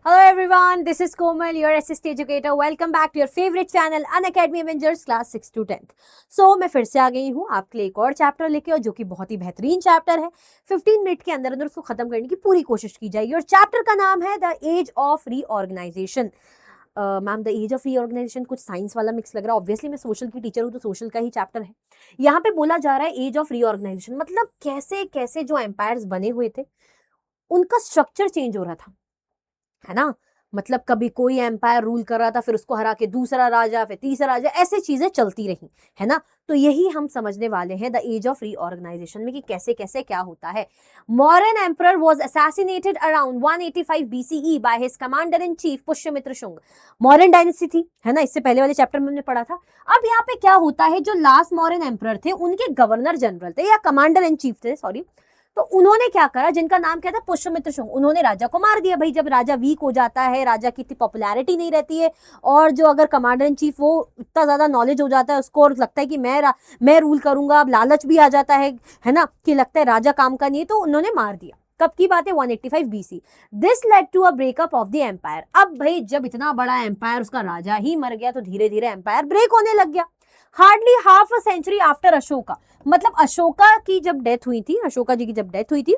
Hello everyone, this is Komal, your assist educator. Welcome back to your favorite channel, Unacademy Avengers class 6 to 10th. So मैं फिर से आ गई हूँ आपके लिए एक और चैप्टर लेके, और जो कि बहुत ही बेहतरीन चैप्टर है. 15 मिनट के अंदर अंदर उसको खत्म करने की पूरी कोशिश की जाएगी. और चैप्टर का नाम है the age of reorganisation. Ma'am the age of reorganisation कुछ साइंस वाला मिक्स लग रहा है. ऑब्वियसली मैं सोशल की टीचर हूँ तो सोशल का ही चैप्टर है. यहाँ पे बोला जा रहा है एज ऑफ रीऑर्गेनाइजेशन, मतलब कैसे कैसे जो एम्पायर्स बने हुए थे उनका स्ट्रक्चर चेंज हो रहा था, है ना. मतलब कभी कोई एम्पायर रूल कर रहा था, फिर उसको हरा के दूसरा राजा, फिर तीसरा राजा, ऐसे चीजें चलती रही, है ना. तो यही हम समझने वाले हैं द एज ऑफ रीऑर्गेनाइजेशन में कि कैसे कैसे क्या होता है. Mauryan emperor was assassinated around 185 BCE by his commander in chief Pushyamitra Shunga. Mauryan dynasty थी, है ना. इससे पहले वाले चैप्टर में हमने पढ़ा था. अब यहाँ पे क्या होता है, जो लास्ट मौर्यन एम्परर थे उनके गवर्नर जनरल थे या कमांडर इन चीफ थे, सॉरी. तो उन्होंने क्या करा, जिनका नाम क्या था, पुष्यमित्र शुंग, उन्होंने राजा को मार दिया. भाई जब राजा वीक हो जाता है, राजा की इतनी पॉपुलैरिटी नहीं रहती है, और जो अगर कमांडर इन चीफ वो इतना ज्यादा नॉलेज हो जाता है उसको, और लगता है कि मैं रूल करूंगा, अब लालच भी आ जाता है ना, कि लगता है राजा काम का नहीं है, तो उन्होंने मार दिया. कब की बात है, 185 BC. This led to a breakup of the empire. अब भाई जब इतना बड़ा एम्पायर, उसका राजा ही मर गया, तो धीरे धीरे एम्पायर ब्रेक होने लग गया. Hardly half a century after Ashoka, मतलब अशोका की जब डेथ हुई थी, अशोका जी की जब डेथ हुई थी,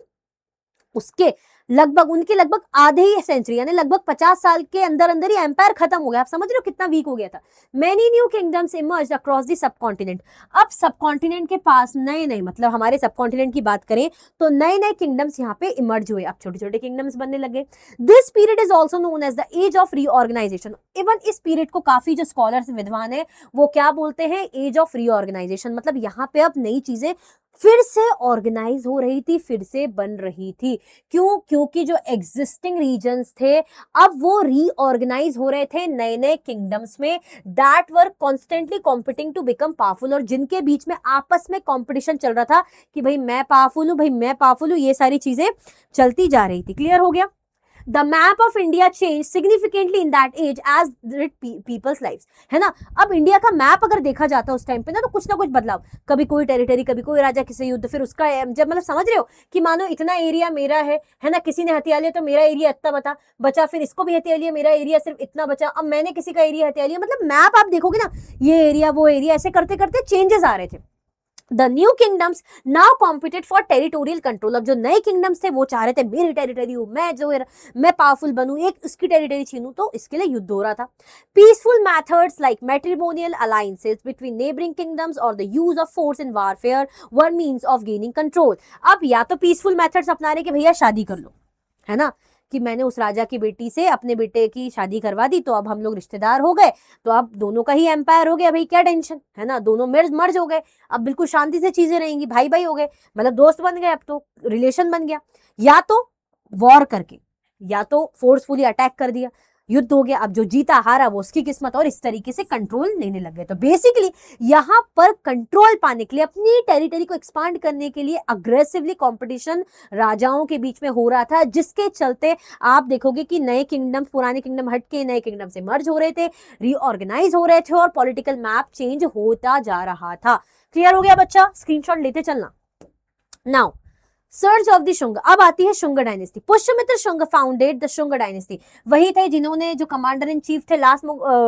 उसके लगभग आधे ही सेंचुरी, यानी लगभग 50 साल के अंदर अंदर ही एम्पायर खत्म हो गया. आप समझ रहे हो कितना वीक हो गया था. Many new kingdoms emerged across the sub continent. अब सब कॉन्टिनेंट के पास नए नए, मतलब हमारे सब कॉन्टिनेंट की बात करें तो नए नए किंगडम्स यहाँ पे इमर्ज हुए. अब छोटे छोटे किंगडम्स बनने लगे. This period is also known as the age of reorganisation. Even इस पीरियड को काफी जो स्कॉलर्स विद्वान है वो क्या बोलते हैं, एज ऑफ रीऑर्गेनाइजेशन. मतलब यहाँ पे अब नई चीजें फिर से ऑर्गेनाइज हो रही थी, फिर से बन रही थी. क्यों? क्योंकि जो एग्जिस्टिंग रीजन्स थे अब वो रीऑर्गेनाइज हो रहे थे नए नए किंगडम्स में, that were constantly competing to become powerful. और जिनके बीच में आपस में कॉम्पिटिशन चल रहा था कि भाई मैं पावरफुल हूं, भाई मैं पावरफुल हूं, ये सारी चीजें चलती जा रही थी. क्लियर हो गया. The map of India changed significantly in that age as did people's lives, है ना. अब इंडिया का मैप अगर देखा जाता उस टाइम पे ना, तो कुछ ना कुछ बदलाव, कभी कोई टेरिटरी, कभी कोई राजा किसी युद्ध, फिर उसका जब, मतलब समझ रहे हो कि मानो इतना एरिया मेरा है ना, किसी ने हथिया लिया तो मेरा एरिया इतना बचा, फिर इसको भी हथिया लिया, मेरा एरिया सिर्फ इतना बचा, अब मैंने किसी का एरिया हथिया लिया. मतलब मैप आप देखोगे ना, ये एरिया वो एरिया, ऐसे करते करते चेंजेस आ रहे थे. The new kingdoms now competed for territorial control. अब जो नए किंगडम्स थे वो चाह रहे थे मेरी टेरिटरी हो, मैं पावरफुल बनूं, एक उसकी टेरिटरी छीनूं, तो इसके लिए युद्ध हो रहा था. Peaceful methods like matrimonial alliances between neighbouring kingdoms और the use of force in warfare were means of gaining control. अब या तो पीसफुल मेथड्स अपना रहे कि भैया शादी कर लो, है ना, कि मैंने उस राजा की बेटी से अपने बेटे की शादी करवा दी, तो अब हम लोग रिश्तेदार हो गए, तो अब दोनों का ही एम्पायर हो गया, भाई क्या टेंशन, है ना. दोनों मर्ज हो गए, अब बिल्कुल शांति से चीजें रहेंगी, भाई भाई हो गए, मतलब दोस्त बन गए, अब तो रिलेशन बन गया. या तो वॉर करके, या तो फोर्सफुली अटैक कर दिया, युद्ध हो गया, अब जो जीता हारा वो उसकी किस्मत, और इस तरीके से कंट्रोल लेने लग गए. तो बेसिकली यहां पर कंट्रोल पाने के लिए, अपनी टेरिटरी को एक्सपांड करने के लिए अग्रेसिवली कंपटीशन राजाओं के बीच में हो रहा था, जिसके चलते आप देखोगे कि नए किंगडम, पुराने किंगडम हट के नए किंगडम से मर्ज हो रहे थे, रीऑर्गेनाइज हो रहे थे, और पॉलिटिकल मैप चेंज होता जा रहा था. क्लियर हो गया बच्चा, स्क्रीनशॉट लेते चलना. Now search of the Shunga. अब आती है Shunga dynasty. Pushyamitra Shunga founded the Shunga dynasty. वही थे जिन्होंने, जो कमांडर इन चीफ थे लास्ट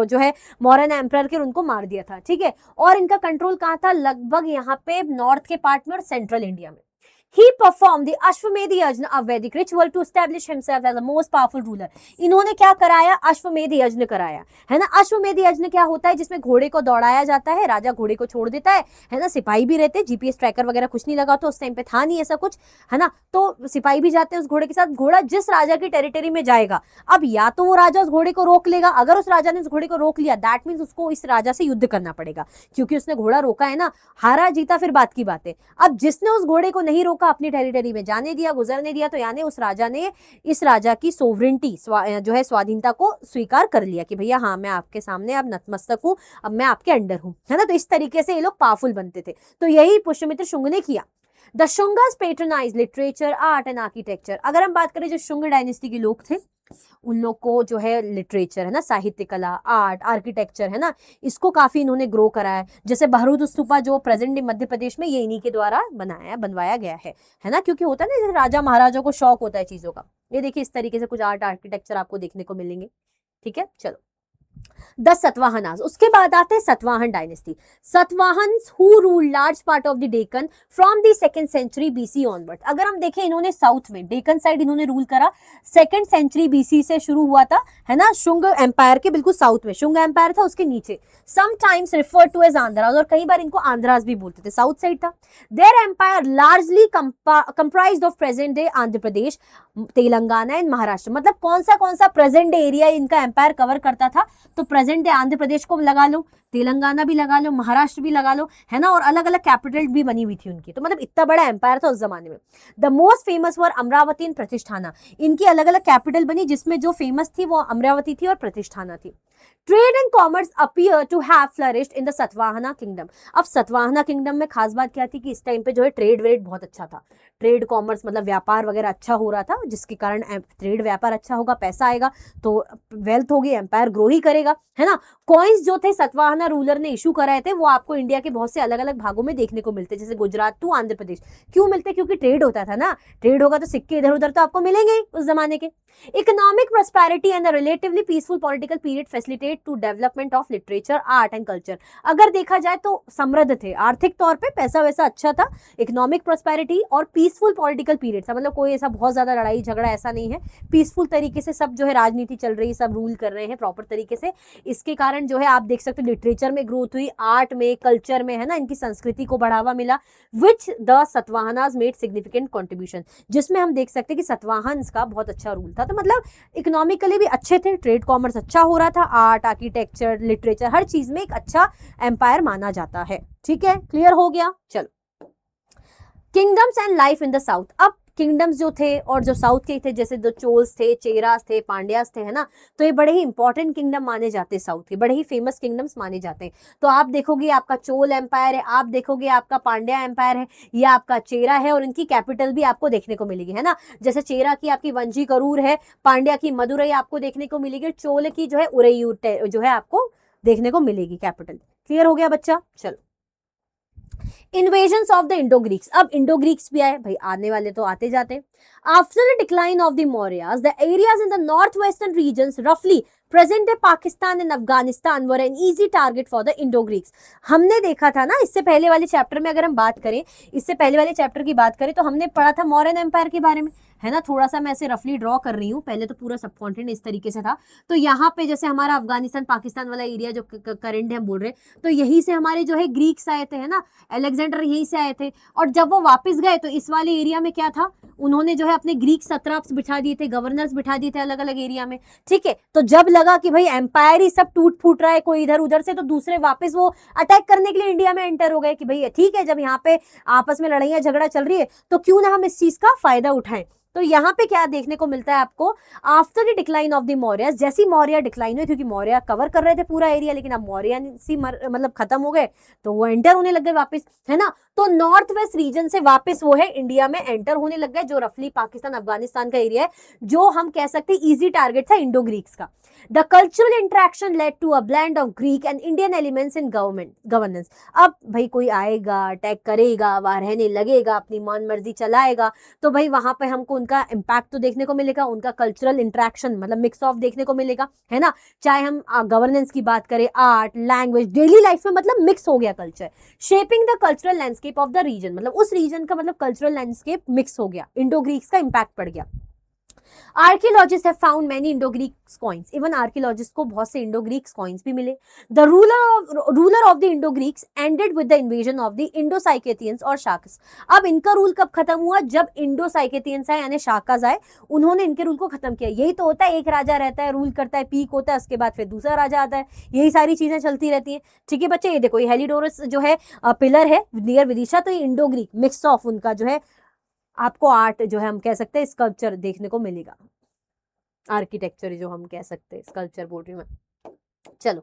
जो है मौर्यन एम्परर के, उनको मार दिया था, ठीक है. और इनका कंट्रोल कहां था, लगभग यहाँ पे नॉर्थ के पार्ट में और सेंट्रल इंडिया में. He performed the Ashwamedh यज्ञ, a Vedic ritual to establish himself as the most powerful ruler. इन्होंने क्या कराया, अश्वमेध यज्ञ कराया, है ना. अश्वमेध यज्ञ क्या होता है, जिसमें घोड़े को दौड़ाया जाता है, राजा घोड़े को छोड़ देता है ना. सिपाही भी रहते, जीपीएस ट्रैकर वगैरह कुछ नहीं लगा, तो उस टाइम पे था नहीं ऐसा कुछ, है ना. तो सिपाही भी जाते हैं उस घोड़े के साथ. घोड़ा जिस राजा की टेरिटरी में जाएगा, अब या तो वो राजा उस घोड़े को रोक लेगा, अगर उस राजा ने उस घोड़े को रोक लिया, दैट मीन्स उसको इस राजा से युद्ध करना पड़ेगा, क्योंकि उसने घोड़ा रोका है ना. हारा जीता फिर बात की बात है. अब जिसने उस घोड़े को नहीं रोका, अपनी टेरिटरी में जाने दिया, गुजरने दिया, तो यानी उस राजा ने इस राजा की सोवरेंटी, जो है स्वाधीनता को स्वीकार कर लिया कि भैया हाँ मैं आपके सामने अब नतमस्तक हूं, अब मैं आपके अंडर हूं, है ना. तो इस तरीके से ये लोग पावरफुल बनते थे. तो यही पुष्यमित्र शुंग ने किया. The Shungas patronise literature, art and architecture. अगर हम बात करें जो शुंग डायनेस्टी के लोग थे, उन लोग को जो है लिटरेचर है ना, साहित्य कला, आर्ट, आर्किटेक्चर है ना, इसको काफी इन्होंने ग्रो करा है। जैसे बहरूद स्तूपा जो प्रेजेंट मध्य प्रदेश में, ये इन्हीं के द्वारा बनवाया गया है ना, क्योंकि होता है ना जैसे राजा महाराजाओं को शौक होता है चीजों का। ये देखिए इस तरीके से कुछ आर्ट आर्किटेक्चर आपको देखने को मिलेंगे। ठीक है, चलो द सतवाहनास, उसके बाद आते हैं Satavahana dynasty. Satavahanas who rule large part of the Deccan from the 2nd century BC onward. अगर हम देखें इन्होंने साउथ में डेक्कन साइड इन्होंने रूल करा, 2nd सेंचुरी बीसी से शुरू हुआ था, है ना, शुंग एम्पायर के बिल्कुल साउथ में शुंग एम्पायर था, उसके नीचे sometimes referred to as Andhras, और कई बार इनको आंध्राज भी बोलते थे, साउथ साइड था। Their empire largely comprised of present day Andhra Pradesh, Telangana and Maharashtra. मतलब कौन सा प्रेजेंट डे एरिया इनका एम्पायर कवर करता था, तो प्रेजेंट डे आंध्र प्रदेश को लगा लो, तेलंगाना भी लगा लो, महाराष्ट्र भी लगा लो, है ना, और अलग अलग कैपिटल भी बनी हुई थी उनकी। तो मतलब इतना बड़ा एम्पायर था उस जमाने में। The most famous were Amaravati and Pratishthana. इनकी अलग अलग कैपिटल बनी, जिसमें जो फेमस थी वो अमरावती थी और प्रतिष्ठाना थी। Trade and commerce appear to have flourished in the Satavahana kingdom. अब सतवाहना किंगडम में खास बात क्या थी कि इस टाइम पे जो है ट्रेड वेड बहुत अच्छा था, ट्रेड कॉमर्स मतलब व्यापार वगैरह अच्छा हो रहा था, जिसके कारण ट्रेड व्यापार अच्छा होगा, पैसा आएगा तो वेल्थ होगी, एम्पायर ग्रो ही करेगा, है ना। कॉइन्स जो थे सतवाहना रूलर ने इशू कराए थे, वो आपको इंडिया के बहुत से अलग अलग भागों में देखने को मिलते, जैसे गुजरात टू आंध्र प्रदेश। क्यों मिलते? क्योंकि ट्रेड होता था ना, ट्रेड होगा तो सिक्के इधर उधर तो आपको मिलेंगे उस जमाने के। Economic prosperity and relatively peaceful political period facilitate to development of literature, art and culture. अगर देखा जाए तो समृद्ध थे, आर्थिक तौर पे पैसा वैसा अच्छा था, इकोनॉमिक प्रॉस्पेरिटी और पीसफुल पॉलिटिकल पीरियड था, मतलब कोई ऐसा बहुत ज्यादा लड़ाई झगड़ा ऐसा नहीं है, पीसफुल तरीके से सब जो है राजनीति चल रही, सब रूल कर रहे हैं प्रॉपर तरीके से। इसके कारण जो है आप देख सकते हो लिटरेचर में ग्रोथ हुई, आर्ट में, कल्चर में, है ना, इनकी संस्कृति को बढ़ावा मिला, which the Satavahanas made significant contribution, जिसमें हम देख सकते हैं कि सतवाहन्स का बहुत अच्छा रूल था। तो मतलब इकोनॉमिकली भी अच्छे थे, ट्रेड कॉमर्स अच्छा हो रहा था, आर्ट आर्किटेक्चर लिटरेचर हर चीज में एक अच्छा एम्पायर माना जाता है। ठीक है, क्लियर हो गया। चलो kingdoms and life in the south. अब किंगडम्स जो थे और जो साउथ के थे, जैसे जो चोल्स थे, चेरास थे, पांड्यास थे, है ना, तो ये बड़े ही इंपॉर्टेंट किंगडम माने जाते हैं, साउथ के बड़े ही फेमस किंगडम्स माने जाते हैं। तो आप देखोगे आपका चोल एम्पायर है, आप देखोगे आपका पांड्या एम्पायर है, या आपका चेरा है, और इनकी कैपिटल भी आपको देखने को मिलेगी, है ना। जैसे चेरा की आपकी वंजी करूर है, पांड्या की मदुरई आपको देखने को मिलेगी, चोल की जो है उरैयूर जो है आपको देखने को मिलेगी कैपिटल। क्लियर हो गया बच्चा। चलो invasion of the Indo Greeks. अब इंडो ग्रीक्स भी आए भाई, आने वाले तो आते जाते। After the decline of the Mauryas, the areas in the north western regions रफली present day Pakistan and Afghanistan were an easy target for the Indo Greeks. हमने देखा था ना इससे पहले वाले चैप्टर में, अगर हम बात करें इससे पहले वाले चैप्टर की बात करें तो हमने पढ़ा था मौर्यन एम्पायर के बारे में, है ना। थोड़ा सा मैं ऐसे रफली ड्रॉ कर रही हूँ, पहले तो पूरा सब कॉन्टिनेंट इस तरीके से था। तो यहाँ पे जैसे हमारा अफगानिस्तान पाकिस्तान वाला एरिया जो करंट है हम बोल रहे हैं, तो यहीं से हमारे जो है ग्रीक्स आए थे, है ना, अलेक्जेंडर यहीं से आए थे। और जब वो वापस गए तो इस वाले एरिया में क्या था, उन्होंने जो है अपने ग्रीक सत्राप्स बिठा दिए थे, गवर्नर्स बिठा दिए थे अलग अलग एरिया में। ठीक है, तो जब लगा कि भाई एम्पायर ही सब टूट फूट रहा है, कोई इधर उधर से, तो दूसरे वापस वो अटैक करने के लिए इंडिया में एंटर हो गए कि भाई ठीक है, जब यहाँ पे आपस में लड़ाइयां झगड़ा चल रही है तो क्यों ना हम इस चीज का फायदा उठाएं। तो यहाँ पे क्या देखने को मिलता है आपको, after the decline of the Maurya, जैसी मौर्य डिक्लाइन हुई, क्योंकि मौर्य कवर कर रहे थे पूरा एरिया, लेकिन अब मौर्य मतलब खत्म हो गए, तो वो एंटर होने लग गए वापस, है ना। तो नॉर्थ वेस्ट रीजन से वापस वो है इंडिया में एंटर होने लग गए, जो रफली पाकिस्तान अफगानिस्तान का एरिया है, जो हम कह सकते हैं इजी टारगेट था इंडो ग्रीक्स का। The cultural interaction led to a blend of Greek and Indian elements in governance. अब भाई कोई आएगा, अटैक करेगा, वहां रहने लगेगा, अपनी मन मर्जी चलाएगा, तो भाई वहां पे हमको उनका इम्पैक्ट तो देखने को मिलेगा, उनका कल्चरल इंटरेक्शन मतलब मिक्स ऑफ देखने को मिलेगा, है ना। चाहे हम गवर्नेंस की बात करें, आर्ट, लैंग्वेज, डेली लाइफ में मतलब मिक्स हो गया culture. Shaping the cultural landscape of the region, मतलब उस रीजन का मतलब कल्चरल लैंडस्केप मिक्स हो गया, इंडो ग्रीक्स का इंपैक्ट पड़ गया। Archaeologists have found many Indo-Greek coins. Even archaeologists को बहुत से Indo-Greek coins भी मिले. The ruler of the Indo-Greeks ended with the invasion of the Indo-Scythians और शाकस. अब इनका रूल कब खत्म हुआ, जब इंडो-साइकेटियंस आए यानी शाकाज आए, उन्होंने इनके रूल को खत्म किया। यही तो होता है, एक राजा रहता है, रूल करता है, पीक होता है, उसके बाद फिर दूसरा राजा आता है, यही सारी चीजें चलती रहती हैं। ठीक है बच्चे, ये देखो ये हेलिडोरस जो है पिलर है नियर विदिशा, तो ये इंडो ग्रीक मिक्स ऑफ उनका जो है आपको आर्ट जो है हम कह सकते हैं स्कल्पचर देखने को मिलेगा, आर्किटेक्चर जो हम कह सकते हैं, स्कल्पचर बोल रही हूँ मैं। चलो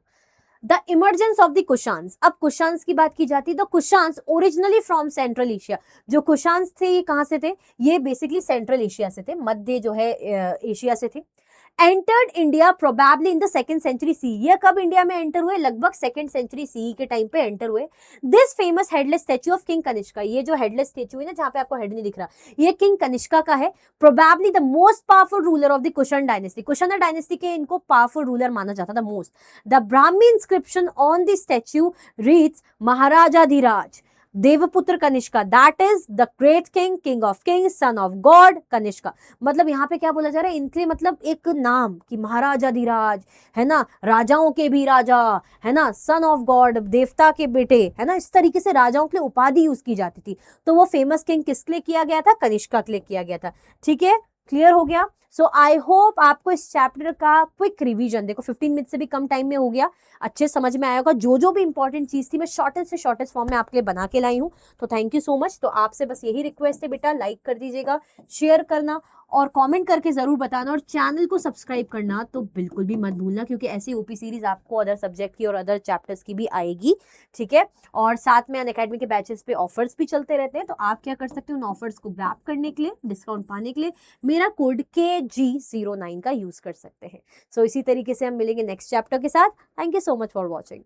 the emergence of the Kushans, अब कुशान्स की बात की जाती है तो Kushans originally from central Asia, जो कुशान्स थे ये कहाँ से थे, ये बेसिकली सेंट्रल एशिया से थे, मध्य जो है एशिया से थे। Entered India probably in the second century C, ये कब इंडिया में एंटर हुए, लगभग सेकंड सेंचुरी सी के टाइम पे एंटर हुए। This famous headless statue of king Kanishka, ये जो हेडलेस स्टैच्यू है ना जहां पे आपको हेड नहीं दिख रहा, ये किंग कनिष्का का है। Probably the most powerful ruler of the Kushan dynasty, Kushan dynasty के इनको पावरफुल रूलर माना जाता था most. The Brahmi inscription on the statue reads महाराजाधिराज देवपुत्र Kanishka, that is the great king, king of kings, son of god Kanishka. मतलब यहाँ पे क्या बोला जा रहा है, इनके मतलब एक नाम कि महाराजाधिराज है ना, राजाओं के भी राजा है ना, सन ऑफ गॉड देवता के बेटे है ना, इस तरीके से राजाओं के लिए उपाधि यूज की जाती थी। तो वो फेमस किंग किसके लिए किया गया था, कनिष्का के लिए किया गया था। ठीक है, क्लियर हो गया। सो आई होप आपको इस चैप्टर का क्विक रिवीजन, देखो 15 मिनट से भी कम टाइम में हो गया, अच्छे समझ में आया होगा। जो भी इंपॉर्टेंट चीज थी मैं शॉर्टेस्ट से शॉर्टेस्ट फॉर्म में आपके लिए बना के लाई हूँ। तो थैंक यू सो मच। तो आपसे बस यही रिक्वेस्ट है बेटा, लाइक कर दीजिएगा, शेयर करना और कमेंट करके जरूर बताना, और चैनल को सब्सक्राइब करना तो बिल्कुल भी मत भूलना, क्योंकि ऐसी ओपी सीरीज आपको अदर सब्जेक्ट की और अदर चैप्टर्स की भी आएगी। ठीक है, और साथ में अनअकैडमी के बैचेस पे ऑफर्स भी चलते रहते हैं, तो आप क्या कर सकते हो, उन ऑफर्स को ग्रैब करने के लिए, डिस्काउंट पाने के लिए मेरा कोड KG09 का यूज कर सकते हैं। सो इसी तरीके से हम मिलेंगे नेक्स्ट चैप्टर के साथ। Thank you so much for watching.